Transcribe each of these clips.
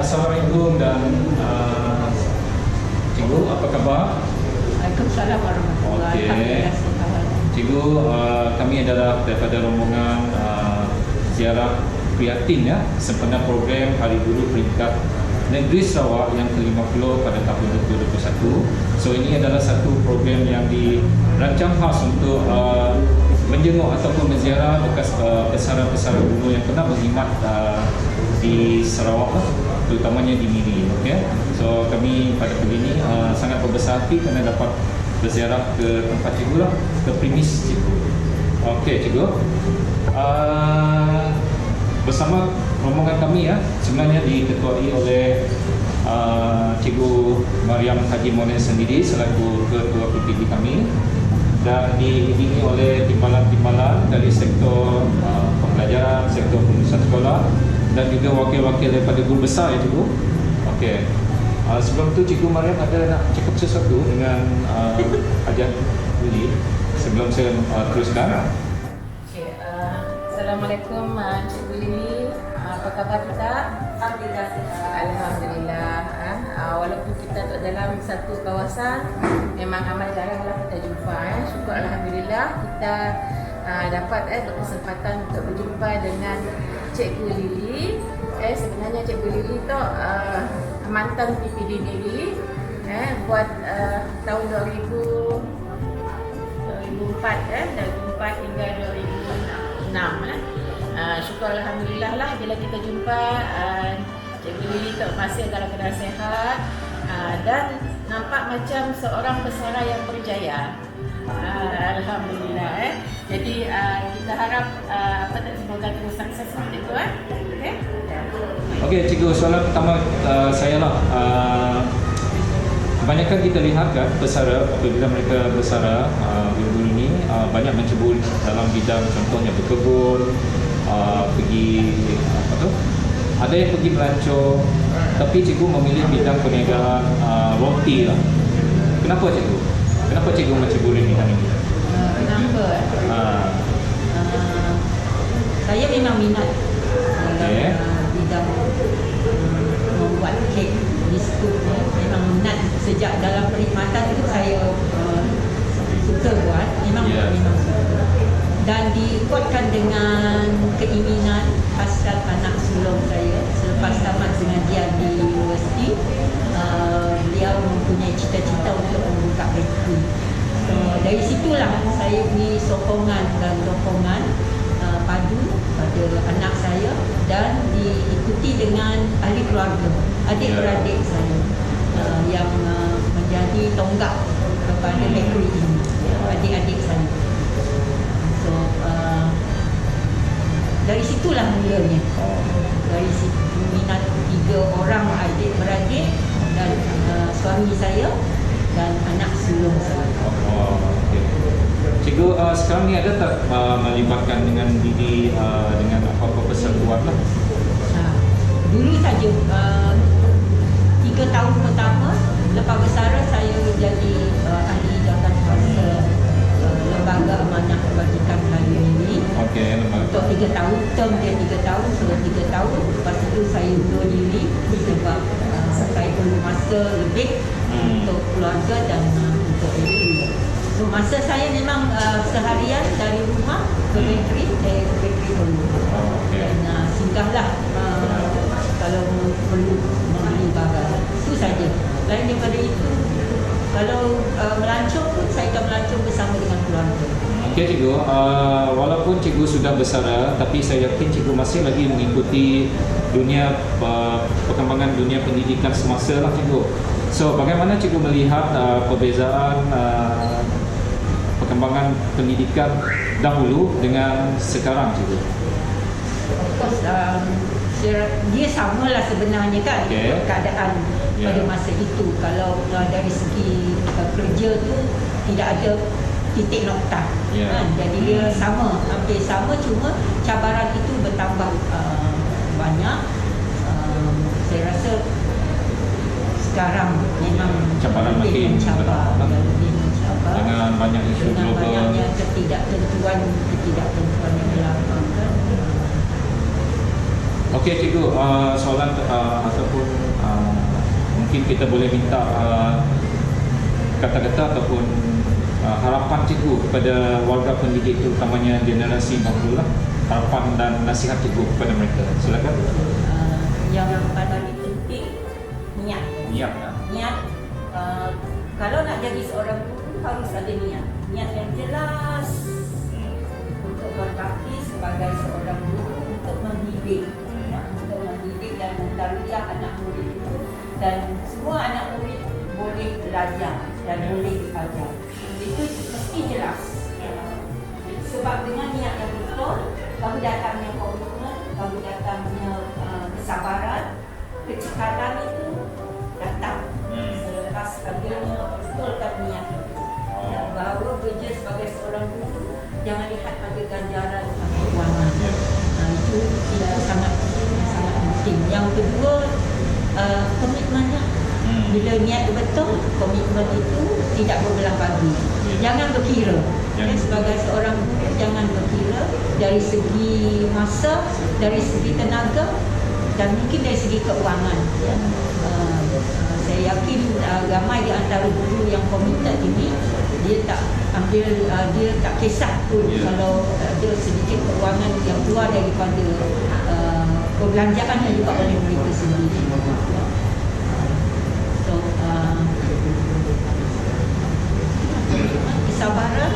Assalamualaikum dan Cikgu, apa khabar? Waalaikumsalam warahmatullahi wabarakatuh. Cikgu, kami adalah daripada rombongan ziarah prihatin ya, sempena program Hari Guru Peringkat Negeri Sarawak yang ke-50 pada tahun 2021. So ini adalah satu program yang dirancang khas untuk menjenguk ataupun menziarah bekas pesara-pesara guru yang pernah berkhidmat di Sarawak, terutamanya di Miri. Okay? So kami pada pagi ini sangat berbesar hati kerana dapat berziarah ke tempat cikgu lah, ke premis cikgu. Okey cikgu, bersama rombongan kami ya, sebenarnya diketuai oleh Cikgu Mariam Haji Monen sendiri selaku ketua PPD kami, dan diiringi oleh timbalan-timbalan dari sektor pembelajaran, sektor pengurusan sekolah, dan juga wakil-wakil daripada guru besar ya cikgu. Okey. Sebelum tu Cikgu Mariam ada nak cakap sesuatu dengan Haji Lili sebelum saya teruskan. Okay, Assalamualaikum Cikgu Lili. Apa khabar kita? Alhamdulillah sihat. Alhamdulillah. Walaupun kita dalam satu kawasan, memang amat jaranglah kita jumpa. Syukur Alhamdulillah kita dapat berkesempatan untuk berjumpa dengan Cikgu Lili. Sebenarnya Cikgu Lili tu mantan PPD Miri buat tahun 2004 dari 2004 hingga 2006. Syukur Alhamdulillah lah bila kita jumpa Cikgu Lili tu masih dalam keadaan sehat dan nampak macam seorang pesara yang berjaya. Alhamdulillah. Jadi kita harap semoga terus sukses seperti itu. Okey cikgu, soalan pertama saya lah. Kebanyakan kita lihat kan pesara apabila mereka bersara guru-guru ini banyak mencebur dalam bidang contohnya berkebun, pergi apa tu? Ada yang pergi melancong, tapi cikgu memilih bidang perniagaan roti lah. Kenapa cikgu? Kenapa cikgu menceburi bidang ini? Kenapa? Saya memang minat dalam bidang membuat kek, biskut. Memang minat sejak dalam perkhidmatan itu saya suka buat. Memang suka. Dan dikuatkan dengan keinginan hasrat anak sulung saya selepas tamat pengajian di universiti. Beliau mempunyai cita-cita untuk membuka bakery. Dari situlah saya beri sokongan dan dokongan padu pada anak saya dan diikuti dengan ahli keluarga, adik-beradik saya yang menjadi tonggak kepada bakery ini, adik-adik saya. So dari situlah mulanya. Dari situ minat 3 orang adik-beradik dan suami saya dan anak sulung saya. Okay. Cikgu, sekarang ni ada tak melibatkan dengan diri dengan apa-apa persatuan lah? Dulu saja 3 tahun pertama lepas bersara saya jadi ahli jawatankuasa Lembaga Amanah Kebajikan Melayu ini. Okey, untuk 3 tahun, term dia 3 tahun, so 3 tahun. Lepas itu saya undur diri sebab saya perlu masa lebih untuk keluarga dan untuk diri. So masa saya memang seharian dari rumah ke bakery, dari bakery dulu. Dan singgahlah kalau perlu membeli barang. Itu saja. Lain daripada itu, kalau melancong pun saya akan melancong bersama dengan keluarga. Okey cikgu, walaupun cikgu sudah bersara, tapi saya yakin cikgu masih lagi mengikuti dunia perkembangan dunia pendidikan semasa lah cikgu. So bagaimana cikgu melihat perbezaan perkembangan pendidikan dahulu dengan sekarang cikgu? Of course, dia samalah sebenarnya kan, keadaan pada masa itu. Kalau dari segi kerja tu tidak ada titik nokta, kan? Jadi dia sama, hampir sama, cuma cabaran itu bertambah banyak. Saya rasa sekarang memang cabaran makin mencabar, dengan banyak isu dengan global, banyaknya ketidaktentuan yang berlaku, kan? Okey cikgu, soalan ataupun mungkin kita boleh minta kata-kata ataupun harapan cikgu kepada warga pendidik terutamanya generasi baru lah, harapan dan nasihat cikgu kepada mereka. Silakan. Yang paling penting niat. Niat. Niat. Kalau nak jadi seorang guru harus ada niat. Niat yang jelas untuk berbakti sebagai seorang guru, untuk mendidik, untuk mendidik dan mentarbiyah anak murid itu, dan semua anak murid boleh belajar dan boleh diajar. Itu mesti jelas. Sebab dengan niat yang betul, kamu datangnya komitmen, kamu datangnya kesabaran, kecekalan itu datang. Selepas adanya betulkan niat itu. Bahawa kerja sebagai seorang guru, jangan lihat pada ganjaran atau kewangan. Itu sangat penting. Yang kedua, komitmennya. Bila niat betul, komitmen itu tidak berbelah bagi. Jangan berkira. Sebagai seorang guru, jangan berkira dari segi masa, dari segi tenaga, dan mungkin dari segi keuangan. Saya yakin ramai di antara guru yang komited ini, dia tak ambil, dia tak kisah pun kalau ada sedikit keuangan yang keluar daripada perbelanjaan yang juga oleh mereka sendiri. Kesabaran,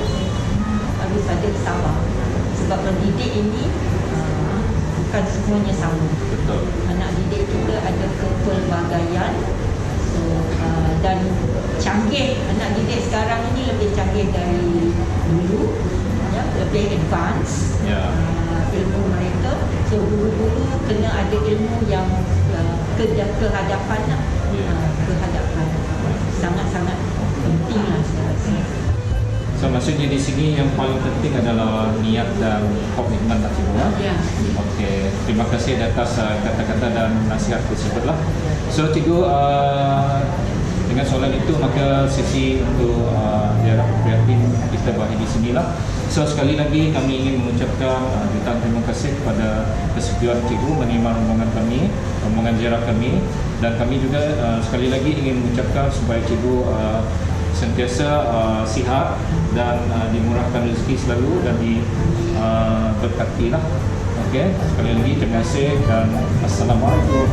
harus ada sabar. Sebab mendidik ini bukan semuanya sama. Betul. Anak didik kita ada kepelbagaian. Dan canggih, anak didik sekarang ini lebih canggih dari dulu, lebih advance ilmu mereka. So guru-guru kena ada ilmu yang kehadapan, kehadapan sangat-sangat pentinglah saya rasa. So maksudnya di sini yang paling penting adalah niat dan komitmen tak cikgu. Okey, terima kasih atas kata-kata dan nasihat tersebutlah. So cikgu, dengan soalan itu maka sesi untuk jarak prihatin kita berakhir di sinilah. So sekali lagi kami ingin mengucapkan jutaan terima kasih kepada kesetujuan cikgu menerima rombongan kami, rombongan ziarah kami, dan kami juga sekali lagi ingin mengucapkan supaya cikgu sentiasa sihat dan dimurahkan rezeki selalu dan diberkati lah. Okey, sekali lagi terima kasih dan Assalamualaikum.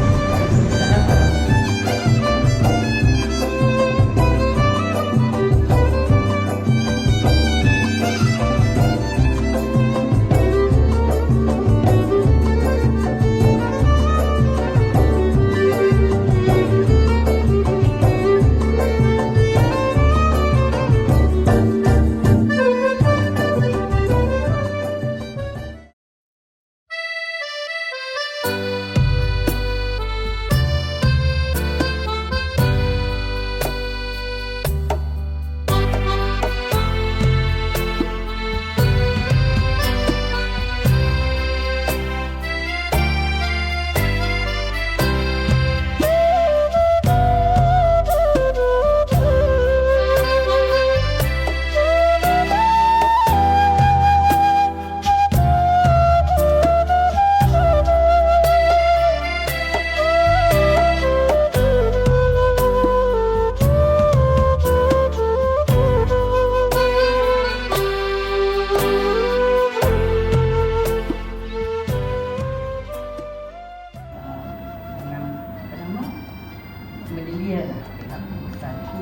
mulia lah dengan pengurusan itu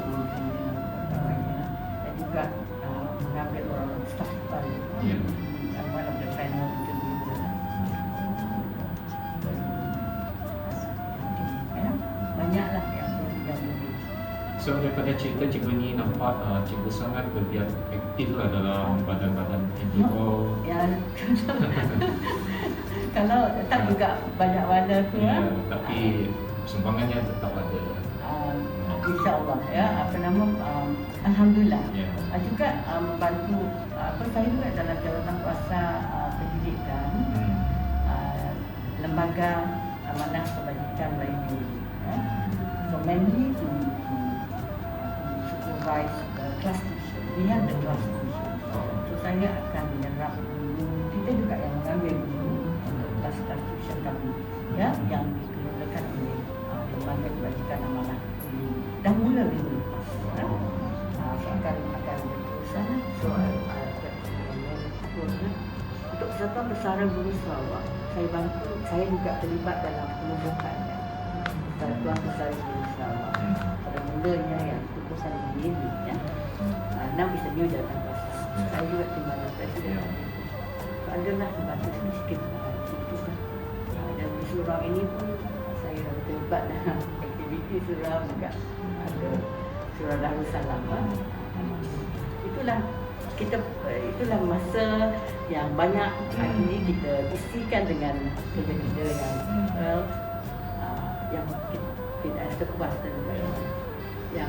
pegawainya dan juga mengambil orang staf baru. Ya. One of the panel interview banyaklah yang lebih. So daripada cerita cikgu ni nampak cikgu sangat bergiat aktif lah dalam badan-badan NGO. Ya, kalau tak juga banyak warna tu Ya, tapi sumbangannya tetap ada. InsyaAllah ya, Alhamdulillah. Ya. Juga membantu saya juga dalam jawatan kuasa pendidikan lembaga amanah kebajikan Melayu. So mainly to supervise the class teacher. We have the class teacher. So saya akan menyerap guru, kita juga yang mengambil guru untuk kelas-kelas tuition kami ya, yang dikeluarkan oleh lembaga kebajikan amanah ini. Dah mula minggu lepas. So akan berterusan. So untuk peserta bersara guru Sarawak, saya juga terlibat dalam penubuhan Persatuan Bersara Guru Sarawak. Pada mulanya yang tubuhan sendiri ya. Now is a new jawatan kuasa. Saya juga timbalan presiden. So adalah membantu sedikit dan di surau ini pun saya terlibat dalam aktiviti surau juga. Ada surau Darussalam. Itulah masa yang banyak hari ini kita isikan dengan kerja-kerja yang tidak sepuas yang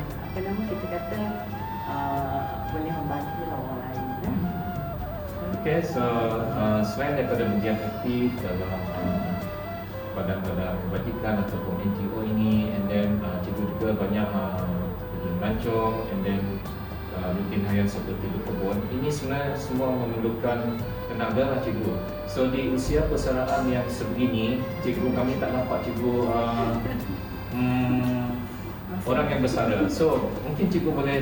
kita kata boleh membantu orang lain. Okay, so selain daripada bergiat aktif dalam badan-badan kebajikan ataupun NGO ini, and then cikgu juga banyak pergi melancong, and then rutin harian seperti di kebun. Ini sebenarnya semua memerlukan tenaga lah cikgu. So di usia persaraan yang sebegini, cikgu kami tak nampak cikgu orang yang bersara. So mungkin cikgu boleh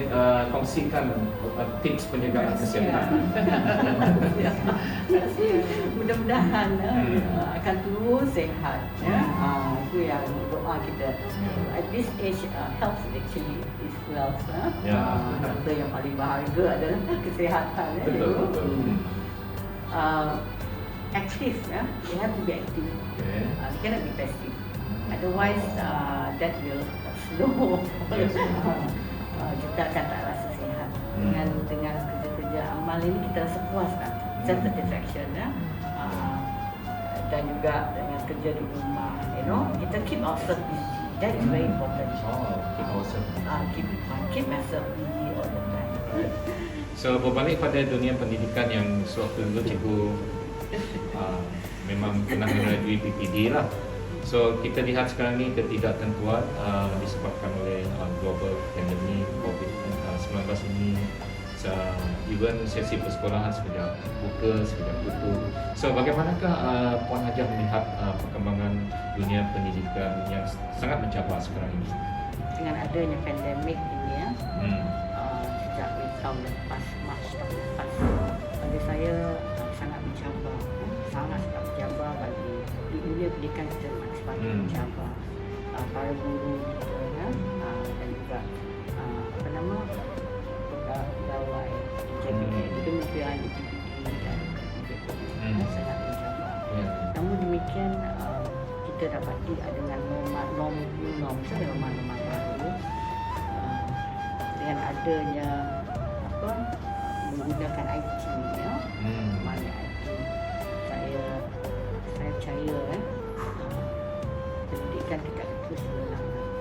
kongsikan tips penjagaan kesihatan. Mudah-mudahan akan terus sihat. Itu yang doa kita. At this age, health actually is wealth. Harta yang paling berharga adalah kesihatan. Betul. Active, you have to be active. Cannot be passive. Otherwise, that will slow. Kita akan tak rasa sihat. Dengan kerja-kerja amal ini kita rasa puas kan, self satisfaction dan juga dengan kerja di rumah, kita keep ourselves busy. That is very important. Keep ourselves. Keep myself busy all the time. So berbalik pada dunia pendidikan yang sewaktu dulu cikgu memang pernah graduate PPD lah. So kita lihat sekarang ni ketidaktentuan disebabkan oleh global pandemic COVID-19 ini. Even sesi persekolahan sekejap buka, sekejap tutup. So bagaimanakah Puan Hajah melihat perkembangan dunia pendidikan yang sangat mencabar sekarang ini? Dengan adanya pandemik ini sejak tahun lepas, Mac tahun lepas, bagi saya sangat mencabar. Sangat mencabar bagi dunia pendidikan kita semakin mencabar. Para guru kita dan juga pegawai di Kementerian IPPD dan sangat mencabar. Namun demikian kita dapati dengan norma baru dengan adanya menggunakan IT mana IT saya percaya pendidikan kita akan terus berlangsung,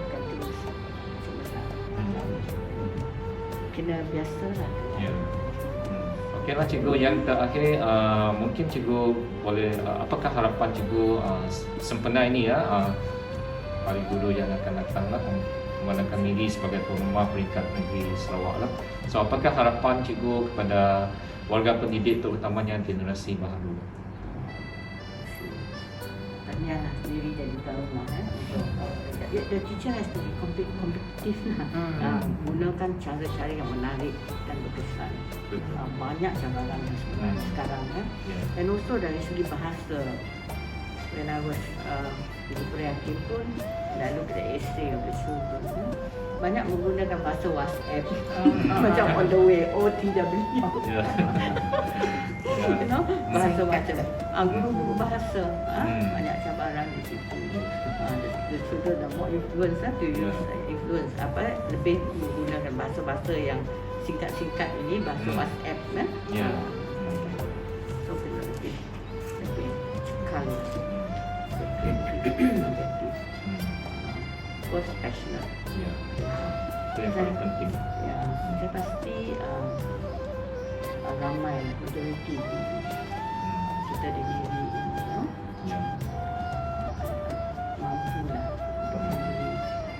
akan terus kena biasalah. Okeylah cikgu, yang terakhir mungkin cikgu boleh apakah harapan cikgu sempena ini Hari Guru yang akan datang lah, mana kami ini sebagai pemerintah peringkat negeri Sarawak lah. So apakah harapan cikgu kepada warga pendidik terutamanya generasi baru? Tahniahlah sendiri jadi tuan rumah. The teacher has to be kompetitif lah. Gunakan cara-cara yang menarik dan berkesan. Banyak cabaran sekarang. Dan also dari segi bahasa, when I was di Prihatin pun lalu kita essay of the children banyak menggunakan bahasa WhatsApp macam on the way OTW Ya. you know, bahasa macam guru-guru bahasa Hmm. banyak cabaran di situ. The children are more influence to use influence lebih menggunakan bahasa-bahasa yang singkat-singkat ini bahasa WhatsApp Ya. so lebih kalau was passionate. Ya. Itu yang paling penting. Ya, saya pasti ramai majoriti kita di diri ini, Ya. mampu lah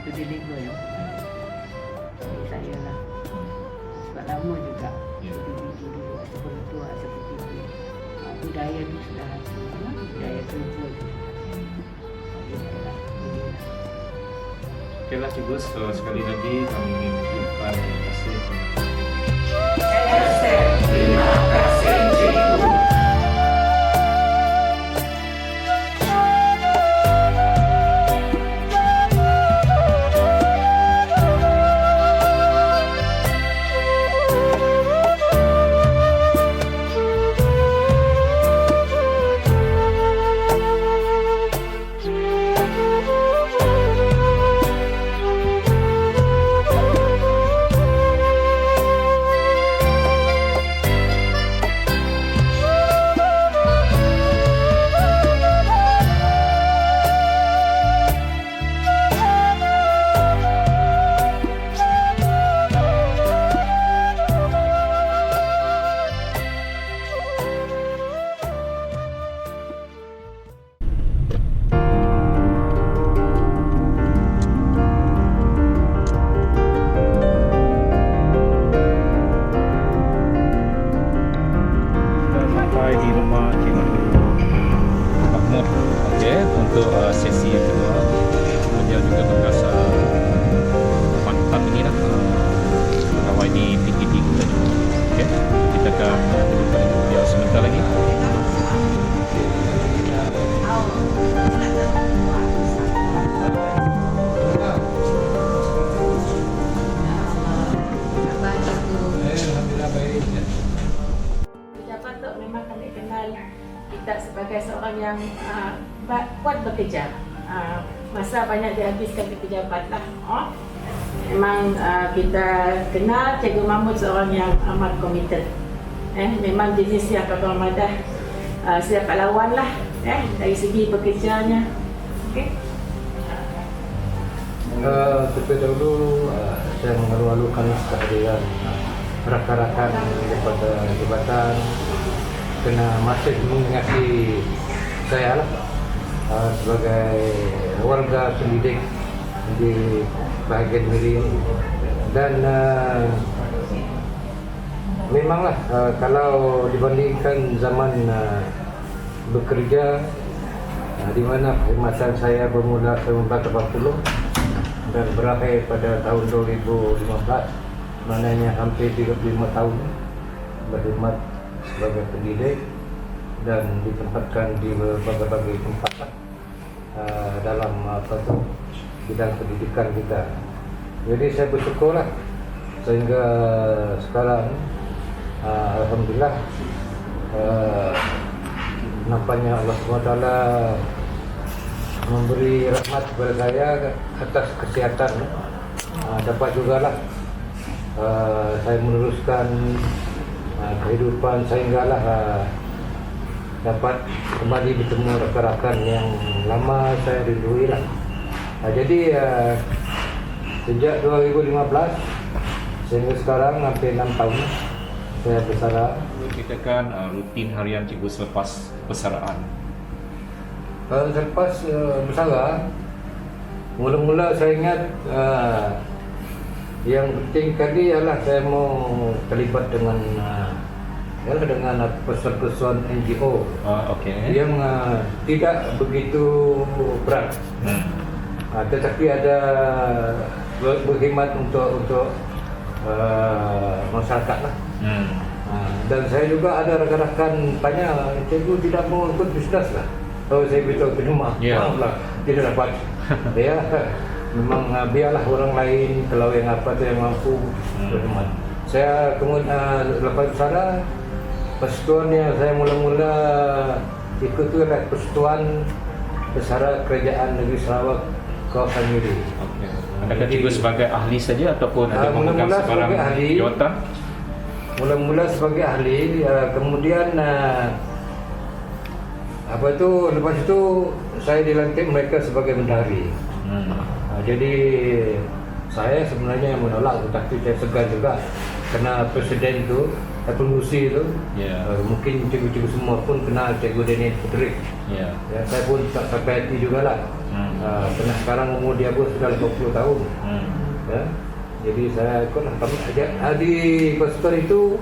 to deliver ya. Bagi saya lah. Sebab lama juga Ya. diri dulu sebelum tua seperti itu. Budaya itu sudah ada, budaya kerja itu. Okeylah Cikgu, so sekali lagi kami ingin mengucapkan terima kasih. Terima kasih cikgu. Sampai di rumah Cikgu Mahmud, untuk sesi yang kedua. Beliau juga bekas mantap ini lah, pegawai di PKD kita juga. Okey, kita akan menjumpa beliau sebentar lagi. Alhamdulillah baik. Pejabat tu memang kami kenal kita sebagai seorang yang kuat bekerja. Masa banyak dihabiskan di pejabat lah. Memang kita kenal Cikgu Mahmud seorang yang amat komited. Memang jenis yang kata Madah siap lawan lah. Dari segi bekerjanya. Okey. Terlebih dahulu saya mengalu-alukan kehadiran rakan-rakan daripada jabatan kena masih mengingati saya lah sebagai warga pendidik di bahagian diri ini. Dan memanglah kalau dibandingkan zaman bekerja di mana perkhidmatan saya bermula tahun 1980 dan berakhir pada tahun 2015, maknanya hampir 35 tahun berkhidmat sebagai pendidik dan ditempatkan di berbagai tempat dalam bidang pendidikan kita. Jadi saya bersyukurlah sehingga sekarang alhamdulillah nampaknya Allah SWT memberi rahmat kepada saya atas kesihatan. Dapat jugalah saya meneruskan kehidupan sehinggalah dapat kembali bertemu rakan-rakan yang lama saya rindui lah. Jadi sejak 2015 sehingga sekarang hampir 6 tahun saya bersara. Kita kan rutin harian Cikgu selepas persaraan. Selepas bersara, mula-mula saya ingat yang penting kali ialah saya mau terlibat dengan persoalan NGO yang tidak begitu berat, tetapi ada berkhidmat untuk masyarakat lah. Dan saya juga ada rakan-rakan tanya, cikgu tidak mau ikut bisnes lah. kalau saya beritahu ke rumah, maaf lah, tidak dapat. Ya, memang biarlah orang lain kalau yang apa tu yang mampu berkhidmat. Saya kemudian lepas sana persatuannya saya mula-mula ikut tu adalah persatuan Pesara Kerajaan Negeri Sarawak kawasan Miri. Okey. Adakah cikgu sebagai ahli saja ataupun ada memegang mula-mula sebarang sebagai ahli. jawatan? Mula-mula sebagai ahli, kemudian apa tu lepas itu saya dilantik mereka sebagai bendahari. Jadi saya sebenarnya menolak, tetapi saya segan juga kerana presiden tu pengurusi tu mungkin cikgu-cikgu semua pun kenal Cikgu Daniel Putrik. Ya, saya pun tak sampai hati jugalah. Kerana sekarang umur dia pun sudah 50 tahun. Ya, jadi saya ikutlah. Di Pastor itu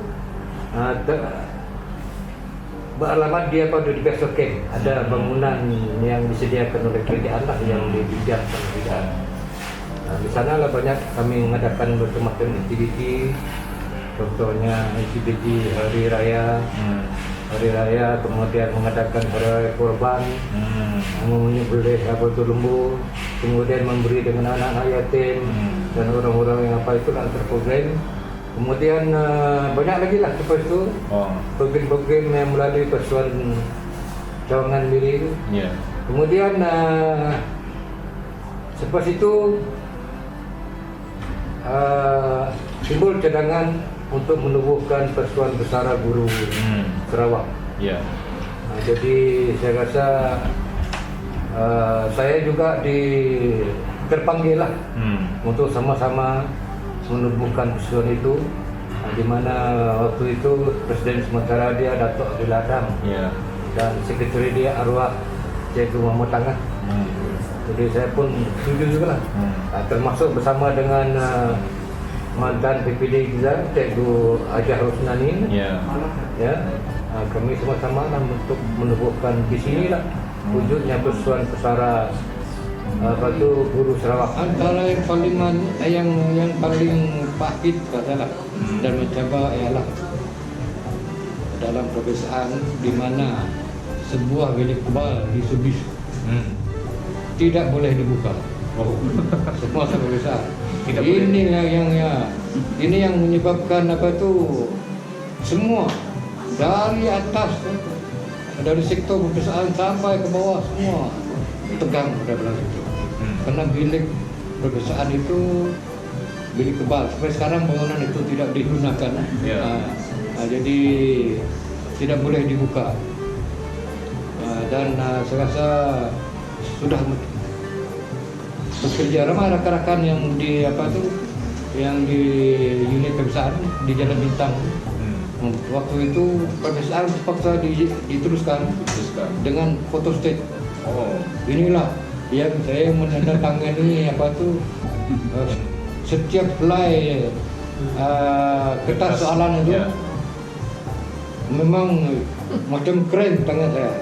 beralamat dia pada di Best Camp. Ada bangunan yang disediakan oleh kerajaan lah yang dibidangkan kerajaan. Di sana lah banyak kami mengadakan bermacam aktiviti. Contohnya aktiviti hari raya, kemudian mengadakan hari raya korban, menyembelih lembu, kemudian memberi dengan anak-anak yatim dan orang-orang yang apa itu lah terprogram. Kemudian banyak lagi lah lepas itu program-program yang melalui Persatuan Cawangan Miri. Kemudian selepas itu timbul cadangan untuk menubuhkan Persatuan Pesara Guru Sarawak. Jadi saya rasa saya juga terpanggil lah untuk sama-sama menubuhkan persatuan itu, di mana waktu itu Presiden sementara dia Datuk Abdul Adam dan Sekretari dia arwah Cikgu Muhammad Tangah. Jadi saya pun setuju juga lah, termasuk bersama dengan mantan PPD kita Cikgu Ajah Rosnani. Kami sama-sama lah untuk menubuhkan di sini lah wujudnya Persatuan Pesara Guru Sarawak. Antara yang paling pahit adalah dan mencoba ialah dalam perbezaan di mana sebuah bilik kebal di Subis tidak boleh dibuka. Semua perbezaan. Ini yang menyebabkan apa tu semua dari atas, dari sektor perbezaan sampai ke bawah semua tegang pada belah itu. Karena bilik perbezaan itu bilik kebal. Sampai sekarang bangunan itu tidak digunakan. Jadi tidak boleh dibuka. Dan saya rasa sudah bekerja ramai rakan-rakan yang di yang di unit perbezaan di Jalan Bintang. Waktu itu perbezaan terpaksa diteruskan dengan fotostat. Inilah yang saya menandatangani setiap helai kertas soalan itu memang macam keren tangan saya.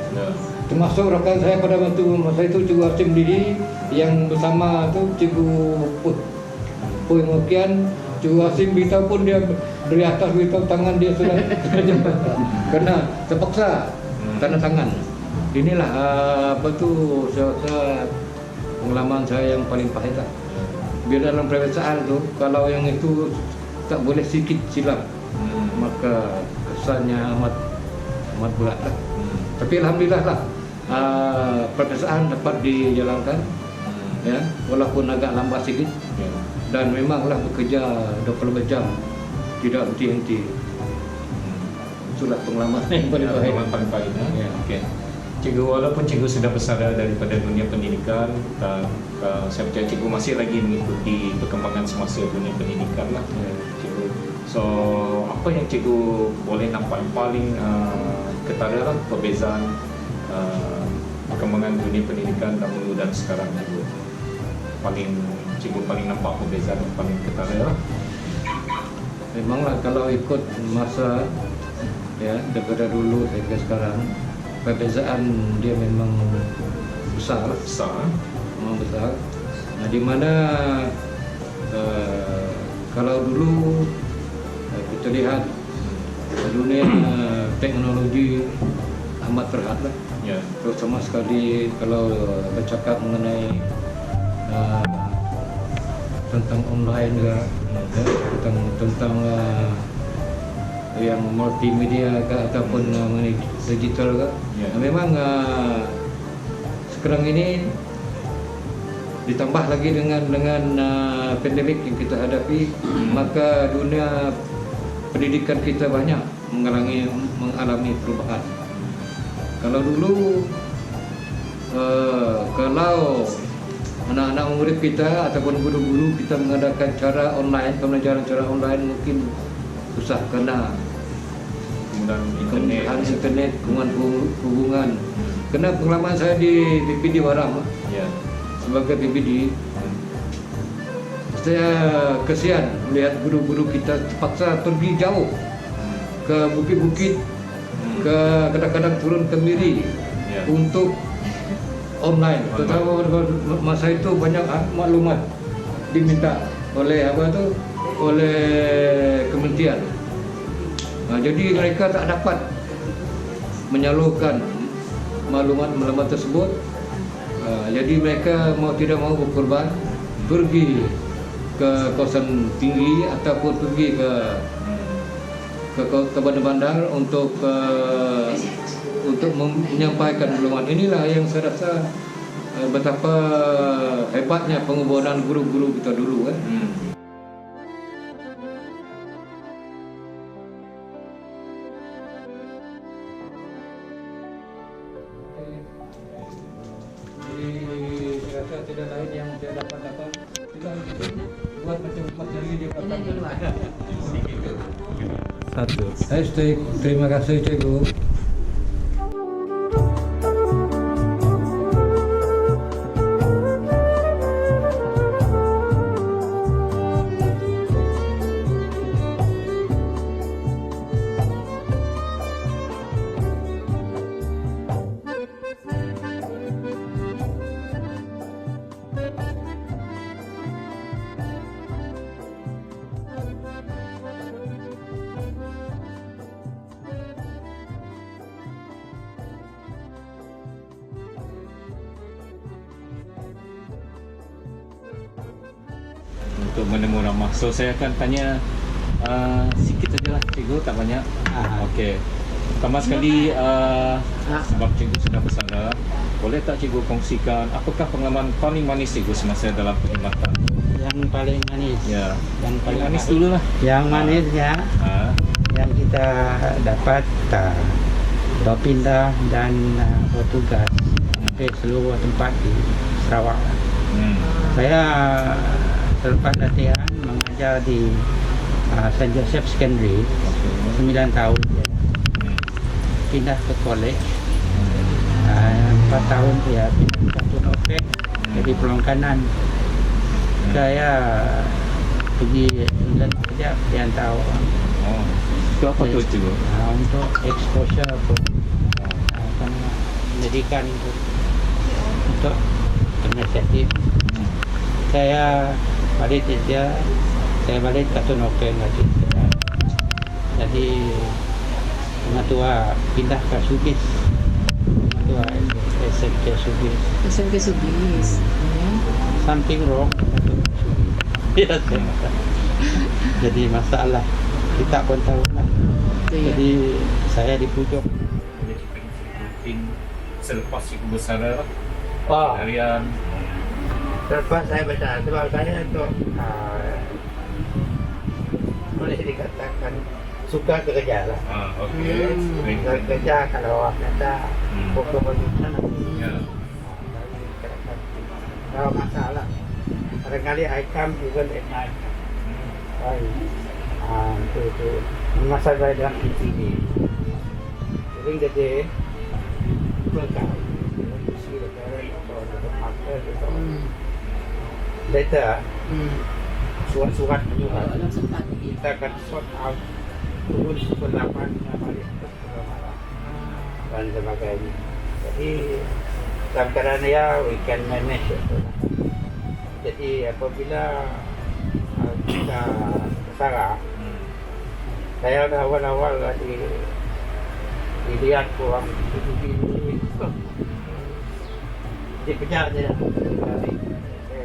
Termasuk rakan saya pada waktu masa itu Cikgu Asim Didi yang bersama tu Cikgu Puy Mokian. Cikgu Asim beritahu pun dia dari atas beritahu tangan dia sudah karena terpaksa tanda tangan. Inilah saya rasa pengalaman saya yang paling pahit lah. Biar dalam perbezaan tu kalau yang itu tak boleh sikit silap maka kesannya amat berat lah. Tapi alhamdulillah lah perbezaan dapat dijalankan, ya, walaupun agak lambat sikit. Dan memanglah bekerja 24 jam tidak henti-henti. Itulah pengalaman yang paling pahit. Okay. Cikgu, walaupun cikgu sudah bersara daripada dunia pendidikan, saya percaya cikgu masih lagi mengikuti perkembangan semasa dunia pendidikan lah. Cikgu. So, apa yang cikgu boleh nampak yang paling ketara lah perbezaan perkembangan dunia pendidikan dahulu dan sekarang, cikgu? Cikgu paling nampak perbezaan yang paling ketara lah. Memanglah kalau ikut masa, ya, daripada dulu sampai sekarang, perbezaan dia memang besar. Memang besar. Nah, di mana kalau dulu kita lihat dunia teknologi amat terhad lah. Ya. Terutama sekali kalau bercakap mengenai tentang online ke, tentang yang multimedia ke, ataupun mengenai digital ke. Ya. Memang sekarang ini ditambah lagi dengan pandemik yang kita hadapi, maka dunia pendidikan kita banyak mengalami perubahan. Kalau dulu kalau anak-anak murid kita ataupun guru-guru kita mengadakan cara online, pembelajaran cara online mungkin susah karena Kemudian internet, hubungan. Karena pengalaman saya di PPD Waram, Ya. sebagai PPD, saya kesian melihat guru-guru kita terpaksa pergi jauh ke bukit-bukit, ke kadang-kadang turun ke Miri Ya. untuk online. Terutama masa itu banyak maklumat diminta oleh oleh kementerian. Jadi mereka tak dapat menyalurkan maklumat tersebut. Jadi mereka mau tidak mau berkorban, pergi ke kawasan tinggi ataupun pergi ke bandar-bandar untuk menyampaikan maklumat. Inilah yang saya rasa betapa hebatnya pengorbanan guru-guru kita dulu kan. Saya rasa tidak lain yang saya dapat buat macam materi dia Ini di luar. satu. Terima kasih cikgu. Untuk menemu ramah. So saya akan tanya sikit sajalah cikgu, tak banyak. Okey. Pertama sekali sebab cikgu sudah bersama, boleh tak cikgu kongsikan apakah pengalaman paling manis cikgu semasa dalam perkhidmatan? Yang paling manis. Ya. Yang paling Manis dulu lah. Yang manis ya, yang kita dapat berpindah dan bertugas hampir seluruh tempat di Sarawak. Saya selepas latihan mengajar di St. Joseph Secondary 9 tahun. Pindah ke college 4 tahun dia pindah ke Katun Opek jadi peluang kanan. Saya pergi England kerja dihantar orang Itu apa tu cikgu? untuk exposure pendidikan untuk inisiatif. Saya balik kerja, saya balik Katun Opek lagi. Jadi Mengatua pindah ke Sugis, Mengatua SMK Sugis. SMK Sugis. Something wrong. Ya, jadi masalah kita pun tahu lah. Jadi saya dipujuk. Rutin selepas cikgu bersara Oh, harian. selepas saya baca, sebab saya untuk boleh dikatakan suka kerja lah. Okey. Kerja kalau awak kata pokok begitu Ya. kalau masalah. Barangkali I come even at night. Itu masa saya dalam PTV. During the day, work out. You see the parents or the partner gitu. Later, surat-surat menyurat. Kita akan sort out turun pendapat balik ke malam dan sebagainya. Jadi dalam keadaan ya we can manage itu. Jadi apabila kita bersara, saya dah awal-awal dilihat kurang 7 minggu itu dikejar je.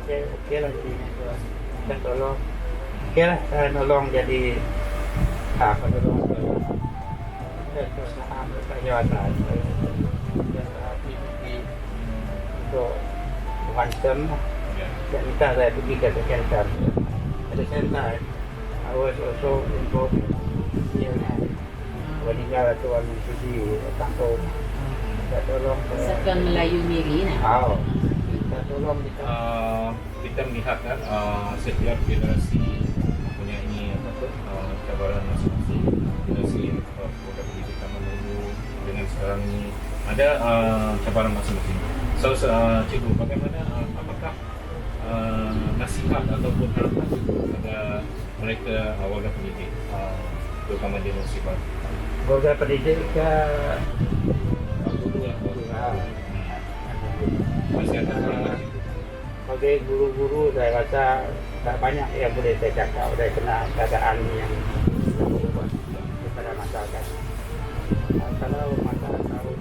Okey lah sini tu. Kita tolong. Okey lah, saya nolong jadi apa tolong. Kita usaha berjawatan. Dan untuk one term dan kita saya pergi ke second term. At the same time, I was also involved in meninggal Tuan Sudi Tangkong. Kita tolong Persatuan Melayu Miri nak. kita tolong kita. Kita melihat kan setiap generasi mempunyai cabaran masing-masing. Generasi program pendidikan menunggu dengan sekarang ini ada cabaran masing-masing. So cikgu, bagaimana apakah nasihat ataupun harapan kepada mereka warga pendidik terutama di Musibah? Warga pendidik ke sebagai guru-guru saya rasa tak banyak yang boleh saya cakap dari kena keadaan yang buat kepada masyarakat. Kalau masyarakat tahu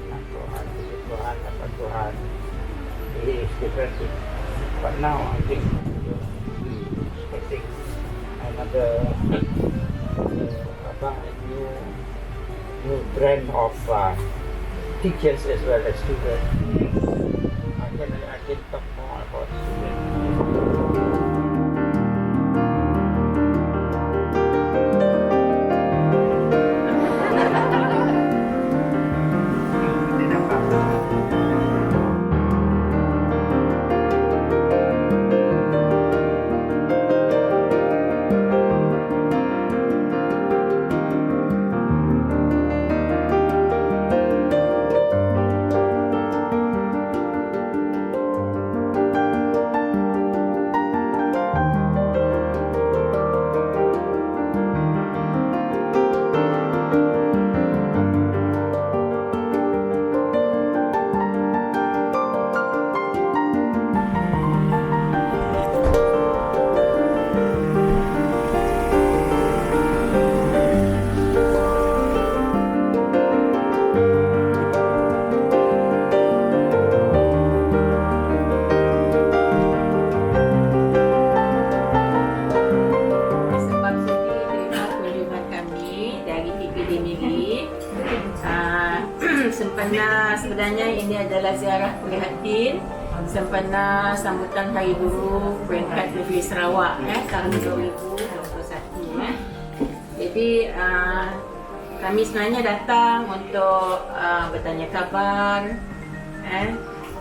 anak Tuhan, Tuhan, dapat Tuhan, ini is different. But now I think expecting another new trend of teachers as well as students. I can talk more about students. Sempena sebenarnya ini adalah ziarah prihatin sempena sambutan Hari Guru peringkat Negeri Sarawak tahun 2021 Jadi kami sebenarnya datang untuk bertanya khabar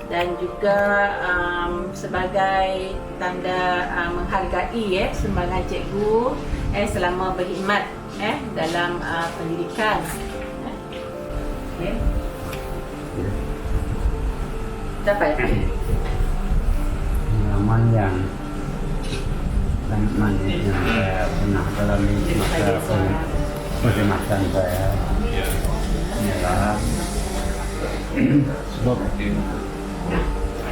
dan juga sebagai tanda menghargai sumbangan cikgu selama berkhidmat dalam pendidikan. Dapat pengalaman yang sangat manis yang saya pernah alami masa perkhidmatan saya ialah sebab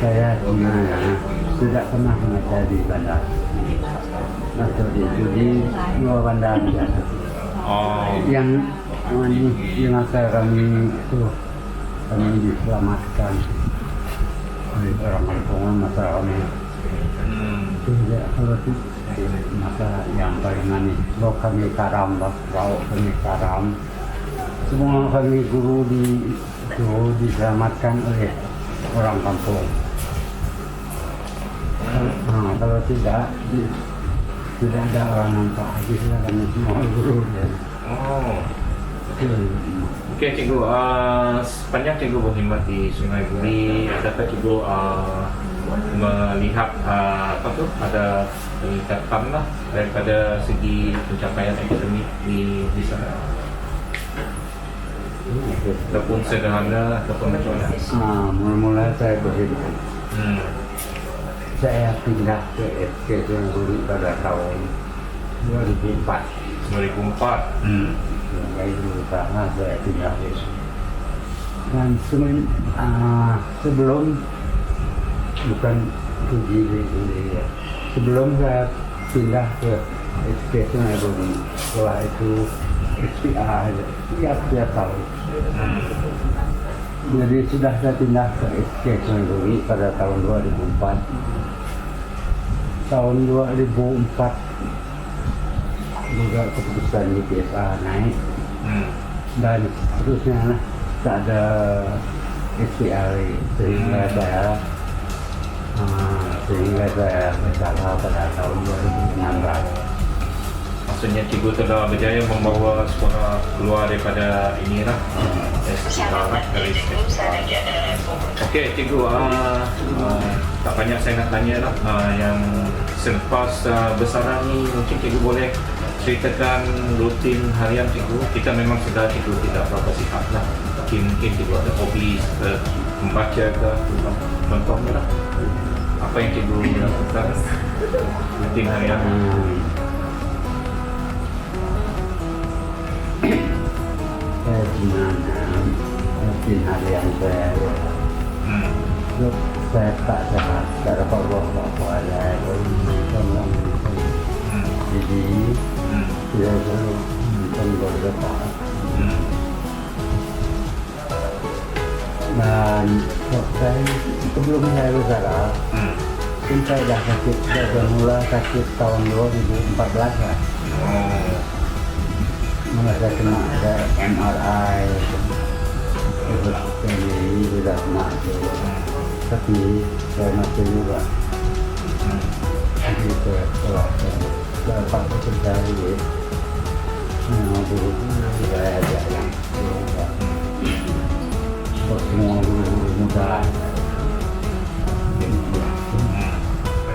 saya sebenarnya tidak pernah mengajar di bandar atau di luar bandar biasa. Yang di masa kami itu kami diselamatkan oleh orang kampungan masyarakat kami. Itu kalau itu masa yang paling manis. Bawa kami karam, bawa kami karam. Semua kami guru diselamatkan oleh orang kampung. Kalau tidak ada orang nampak lagi kami semua guru. Okey cikgu, sepanjang cikgu berkhidmat di Sungai Buri, adakah cikgu melihat ada peningkatan lah daripada segi pencapaian akademik di sana? Ataupun sederhana ataupun macam mana? Mula-mula saya berkhidmat. Saya pindah ke SK Sungai Buri pada tahun 2004. 2004. Sebagai guru utama saya pindah. Dan sebelum bukan sebelum saya pindah ke SK Sungai Buri, setelah itu SPA tiap tahun Jadi sudah saya pindah ke SK Kenduri pada tahun 2004. Tahun 2004 juga keputusan YPSA naik dan seterusnya tak ada SPR sehingga saya bersalah pada tahun 2016. Maksudnya cikgu telah berjaya membawa sekolah keluar daripada inilah SPR dari SPR. Okey cikgu, tak banyak saya nak tanya lah. Yang selepas besaran ni mungkin cikgu boleh ceritakan rutin harian cikgu. Kita memang sudah cikgu tidak berapa sihat lah, tapi mungkin cikgu ada hobi membaca ke contohnya lah. Apa yang cikgu lakukan rutin harian? Saya cuma rutin harian saya. Saya tak sehat, tak dapat buat apa-apa lagi. Jadi saya selalu menonton beberapa. Dan saya sebelum saya bersalah, saya dah sakit, saya mula sakit tahun 2014 lah. Mula saya kena ada MRI, ini sudah kena, tapi saya masih juga. Jadi saya dapat bekerja lagi. Guru saya ajak yang semua guru muda.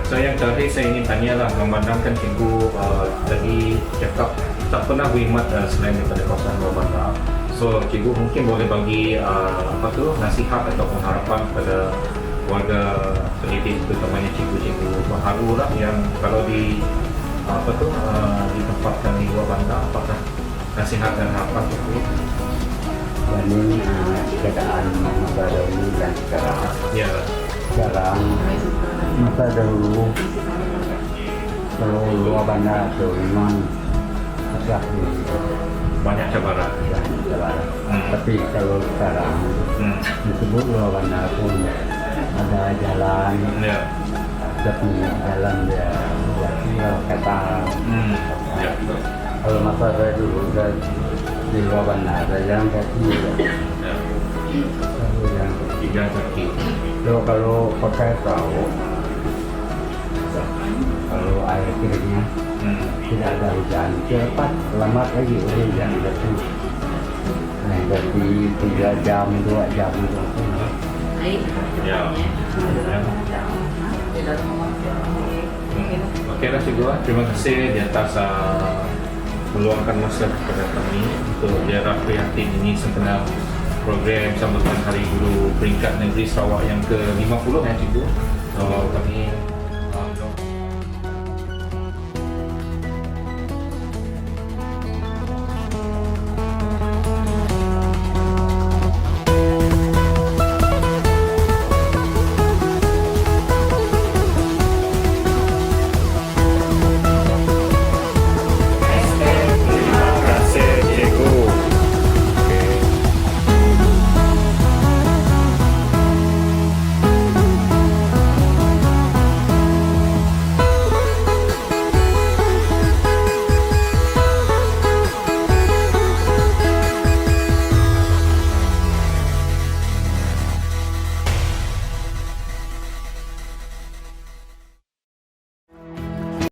So yang terakhir saya ingin tanyalah, memandangkan cikgu tadi cakap tak pernah berkhidmat selain daripada kawasan luar bandar. So cikgu mungkin boleh bagi nasihat ataupun harapan kepada warga pendidik, terutamanya cikgu-cikgu baharu lah yang kalau ditempatkan di luar bandar, apakah nasihat dan harapan cikgu? Ini keadaan masa dahulu dan sekarang. Ya. Sekarang masa dahulu kalau luar bandar itu memang agak Banyak cabaran. Tapi kalau sekarang disebut luar bandar pun ada jalan, Ya. tapi jalan dia tinggal kata. Ya, betul. Kalau masa saya dulu di luar bandar ada jalan kaki. Ya. Jalan kaki. Jalan kaki. Kalau pakai perahu, kalau air keringnya tidak ada hujan, cepat lambat lagi hujan itu. Nah, jadi 3 jam, 2 jam itu. Ya. Okeylah cikgu, terima kasih di atas meluangkan masa kepada kami untuk ziarah prihatin ini sempena program sambutan Hari Guru Peringkat Negeri Sarawak yang ke-50 ya cikgu. Kami